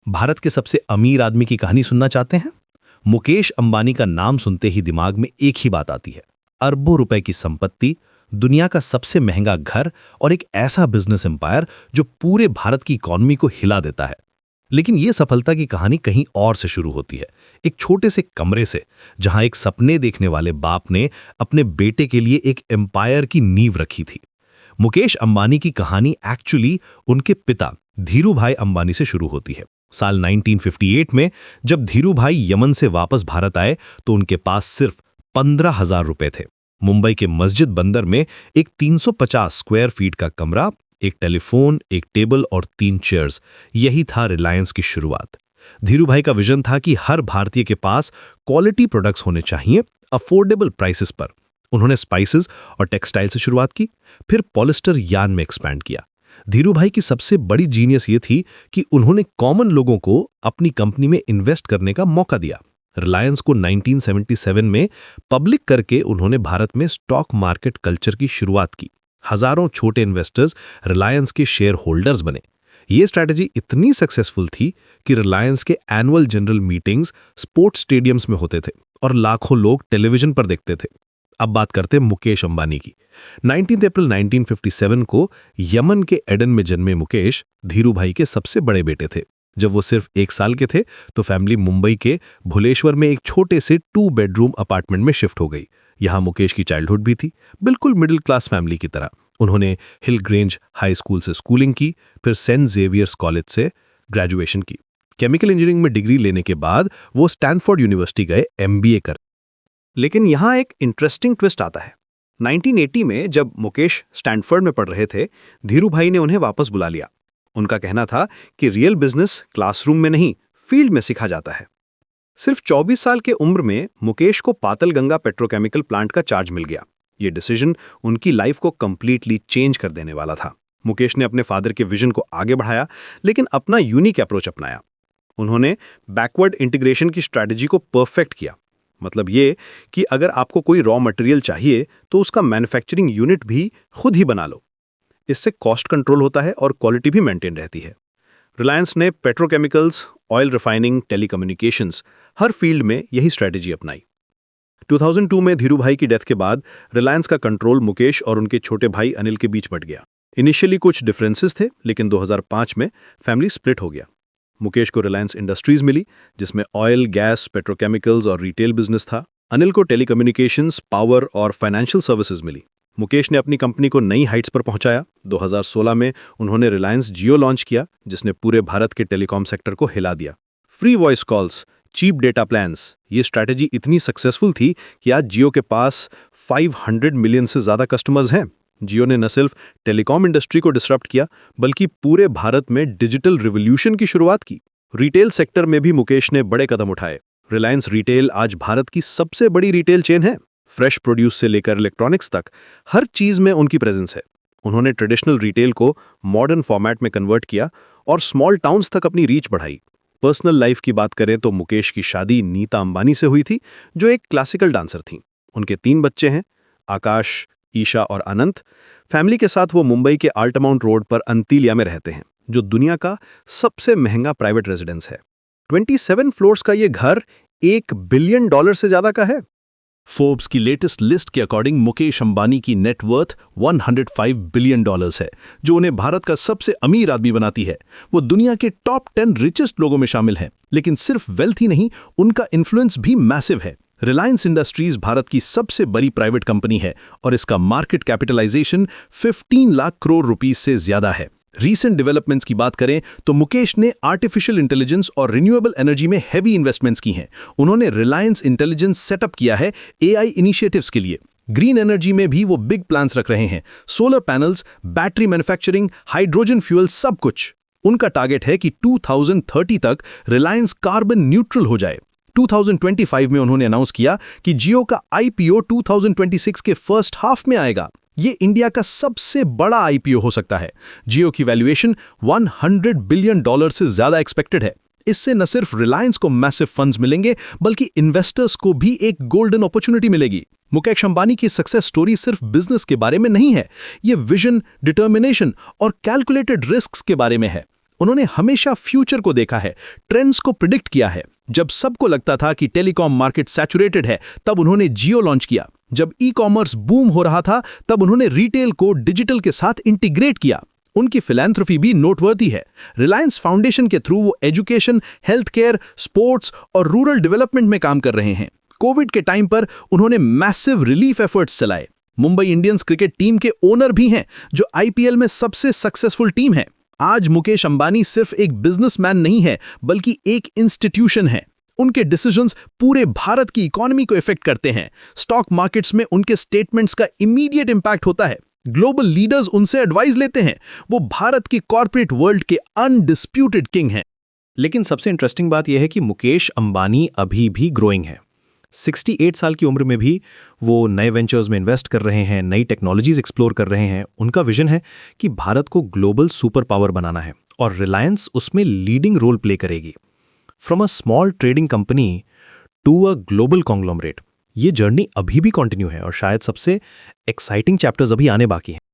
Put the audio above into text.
भारत के सबसे अमीर आदमी की कहानी सुनना चाहते हैं? मुकेश अंबानी का नाम सुनते ही दिमाग में एक ही बात आती है, अरबों रुपए की संपत्ति, दुनिया का सबसे महंगा घर और एक ऐसा बिजनेस एम्पायर जो पूरे भारत की इकोनॉमी को हिला देता है। लेकिन यह सफलता की कहानी कहीं और से शुरू होती है, एक छोटे से कमरे से, जहां एक सपने देखने वाले बाप ने अपने बेटे के लिए एक एम्पायर की नींव रखी थी। मुकेश अंबानी की कहानी एक्चुअली उनके पिता धीरूभाई अंबानी से शुरू होती है। साल 1958 में जब धीरूभाई यमन से वापस भारत आए तो उनके पास सिर्फ 15,000 रुपए थे। मुंबई के मस्जिद बंदर में एक 350 स्क्वायर फीट का कमरा, एक टेलीफोन, एक टेबल और 3 चेयर्स, यही था रिलायंस की शुरुआत। धीरूभाई का विजन था कि हर भारतीय के पास क्वालिटी प्रोडक्ट्स होने चाहिए, अफोर्डेबल प्राइसेस पर। उन्होंने स्पाइसेस और टेक्सटाइल से शुरुआत की, फिर पॉलिस्टर यार्न में एक्सपैंड किया। धीरूभाई की सबसे बड़ी जीनियस ये थी कि उन्होंने कॉमन लोगों को अपनी कंपनी में इन्वेस्ट करने का मौका दिया। रिलायंस को 1977 में पब्लिक करके उन्होंने भारत में स्टॉक मार्केट कल्चर की शुरुआत की। हजारों छोटे इन्वेस्टर्स रिलायंस के शेयर होल्डर्स बने। ये स्ट्रैटेजी इतनी सक्सेसफुल थी कि रिलायंस के annual general meetings sports stadiums में होते थे और लाखों लोग टेलीविजन पर देखते थे। अब बात करते हैं मुकेश अंबानी की। 19 अप्रैल 1957 को यमन के एडन में जन्मे मुकेश धीरूभाई के सबसे बड़े बेटे थे। जब वो सिर्फ 1 साल के थे तो फैमिली मुंबई के भुलेश्वर में एक छोटे से 2 बेडरूम अपार्टमेंट में शिफ्ट हो गई। यहाँ मुकेश की चाइल्डहुड भी थी, बिल्कुल मिडिल क्लास फैमिली की तरह। उन्होंने हिल ग्रेंज हाई स्कूल से स्कूलिंग की, फिर सेंट जेवियर्स कॉलेज से ग्रेजुएशन की। केमिकल इंजीनियरिंग में डिग्री लेने के बाद वो स्टैनफोर्ड यूनिवर्सिटी गए MBA कर। लेकिन यहाँ एक इंटरेस्टिंग ट्विस्ट आता है। 1980 में जब मुकेश स्टैनफोर्ड में पढ़ रहे थे, धीरूभाई ने उन्हें वापस बुला लिया। उनका कहना था कि रियल बिजनेस क्लासरूम में नहीं, फील्ड में सीखा जाता है। सिर्फ 24 साल के उम्र में मुकेश को पातलगंगा पेट्रोकेमिकल प्लांट का चार्ज मिल गया। ये डिसीजन उनकी लाइफ को कंप्लीटली चेंज कर देने वाला था। मुकेश ने अपने फादर के विजन को आगे बढ़ाया, लेकिन अपना यूनिक अप्रोच अपनाया। उन्होंने बैकवर्ड इंटीग्रेशन की स्ट्रैटेजी को परफेक्ट किया। मतलब ये कि अगर आपको कोई रॉ मटेरियल चाहिए तो उसका मैन्युफैक्चरिंग यूनिट भी खुद ही बना लो। इससे कॉस्ट कंट्रोल होता है और क्वालिटी भी मेंटेन रहती है। रिलायंस ने पेट्रोकेमिकल्स, ऑयल रिफाइनिंग, टेलीकम्युनिकेशंस, हर फील्ड में यही स्ट्रैटेजी अपनाई। 2002 में धीरूभाई की डेथ के बाद रिलायंस का कंट्रोल मुकेश और उनके छोटे भाई अनिल के बीच बंट गया। इनिशियली कुछ डिफरेंसेस थे, लेकिन 2005 में फैमिली स्प्लिट हो गया। मुकेश को रिलायंस इंडस्ट्रीज मिली, जिसमें ऑयल, गैस, पेट्रोकेमिकल्स और रिटेल बिजनेस था। अनिल को टेलीकम्युनिकेशंस, पावर और फाइनेंशियल सर्विसेज मिली। मुकेश ने अपनी कंपनी को नई हाइट्स पर पहुंचाया। 2016 में उन्होंने रिलायंस जियो लॉन्च किया, जिसने पूरे भारत के टेलीकॉम सेक्टर को हिला दिया। Free voice calls, cheap data plans, ये स्ट्रैटेजी इतनी सक्सेसफुल थी कि आज जियो के पास 500 मिलियन से ज्यादा कस्टमर्स हैं। जियो ने न सिर्फ टेलीकॉम इंडस्ट्री को डिसरप्ट किया, बल्कि पूरे भारत में डिजिटल रिवॉल्यूशन की शुरुआत की। रिटेल सेक्टर में भी मुकेश ने बड़े कदम उठाए। रिलायंस रिटेल आज भारत की सबसे बड़ी रिटेल चेन है। फ्रेश प्रोड्यूस से लेकर इलेक्ट्रॉनिक्स तक हर चीज में उनकी प्रेजेंस है। उन्होंने ट्रेडिशनल रिटेल को मॉडर्न फॉर्मेट में कन्वर्ट किया और स्मॉल टाउन्स तक अपनी रीच बढ़ाई। पर्सनल लाइफ की बात करें तो मुकेश की शादी नीता अंबानी से हुई थी, जो एक क्लासिकल डांसर थीं। उनके 3 बच्चे हैं, आकाश, ईशा और अनंत। फैमिली के साथ वो मुंबई के आल्टमाउंट रोड पर अंतिलिया में रहते हैं, जो दुनिया का सबसे महंगा प्राइवेट रेजिडेंस है। 27 फ्लोर्स का ये घर $1 बिलियन से ज्यादा का है। फोर्ब्स की लेटेस्ट लिस्ट के अकॉर्डिंग मुकेश अंबानी की नेटवर्थ $105 बिलियन है, जो उन्हें भारत का सबसे अमीर आदमी बनाती है। वो दुनिया के टॉप 10 रिचेस्ट लोगों में शामिल हैं। लेकिन सिर्फ वेल्थ ही नहीं, उनका इन्फ्लुएंस भी मैसिव है। रिलायंस इंडस्ट्रीज भारत की सबसे बड़ी प्राइवेट कंपनी है और इसका market capitalisation 15 lakh crore rupees से ज्यादा है। रीसेंट डेवलपमेंट्स की बात करें तो मुकेश ने आर्टिफिशियल इंटेलिजेंस और रिन्यूएबल एनर्जी में हेवी इन्वेस्टमेंट्स की हैं। उन्होंने रिलायंस इंटेलिजेंस सेटअप किया है AI इनिशिएटिव्स के लिए। ग्रीन एनर्जी में भी वो बिग प्लान्स रख रहे हैं। Solar panels, battery manufacturing, hydrogen fuel, सब कुछ। उनका टारगेट है कि 2030 तक रिलायंस कार्बन न्यूट्रल हो जाए। 2025 में उन्होंने अनाउंस किया कि जियो का IPO 2026 के फर्स्ट हाफ में आएगा। ये इंडिया का सबसे बड़ा IPO हो सकता है। जियो की वैल्यूएशन $100 बिलियन से ज्यादा एक्सपेक्टेड है। इससे न सिर्फ रिलायंस को मैसिव फंड्स मिलेंगे, बल्कि इन्वेस्टर्स को भी एक गोल्डन अपॉर्चुनिटी मिलेगी। मुकेश अंबानी की सक्सेस स्टोरी सिर्फ बिजनेस के बारे में नहीं है, ये विजन, डिटर्मिनेशन और कैलकुलेटेड रिस्क्स के बारे में है। उन्होंने हमेशा फ्यूचर को देखा है, ट्रेंड्स को प्रिडिक्ट किया है। जब सबको लगता था कि टेलीकॉम मार्केट सैचुरेटेड है, तब उन्होंने जियो लॉन्च किया। जब ई कॉमर्स बूम हो रहा था, तब उन्होंने रिटेल को डिजिटल के साथ इंटीग्रेट किया। उनकी फिलैंथ्रोफी भी नोटवर्दी है। रिलायंस फाउंडेशन के थ्रू वो एजुकेशन, हेल्थ केयर, स्पोर्ट्स और रूरल डेवलपमेंट में काम कर रहे हैं। कोविड के टाइम पर उन्होंने मैसिव रिलीफ एफर्ट्स चलाए। मुंबई इंडियंस क्रिकेट टीम के ओनर भी हैं, जो आईपीएल में सबसे सक्सेसफुल टीम है। आज मुकेश अंबानी सिर्फ एक बिजनेसमैन नहीं है, बल्कि एक इंस्टीट्यूशन है। उनके डिसीजंस पूरे भारत की इकोनॉमी को इफेक्ट करते हैं। स्टॉक मार्केट्स में उनके स्टेटमेंट्स का इमीडिएट इंपैक्ट होता है। ग्लोबल लीडर्स उनसे एडवाइस लेते हैं। वो भारत की कॉर्पोरेट वर्ल्ड के अनडिस्प्यूटेड किंग हैं। लेकिन सबसे इंटरेस्टिंग बात यह है कि मुकेश अंबानी अभी भी ग्रोइंग है। 68 साल की उम्र में भी वो नए वेंचर्स में इन्वेस्ट कर रहे हैं, नई टेक्नोलॉजीज एक्सप्लोर कर रहे हैं। उनका विजन है कि भारत को ग्लोबल सुपर पावर बनाना है और रिलायंस उसमें लीडिंग रोल प्ले करेगी। From a small trading company to a global conglomerate, ये जर्नी अभी भी कंटिन्यू है और शायद सबसे एक्साइटिंग चैप्टर्स अभी आने बाकी हैं।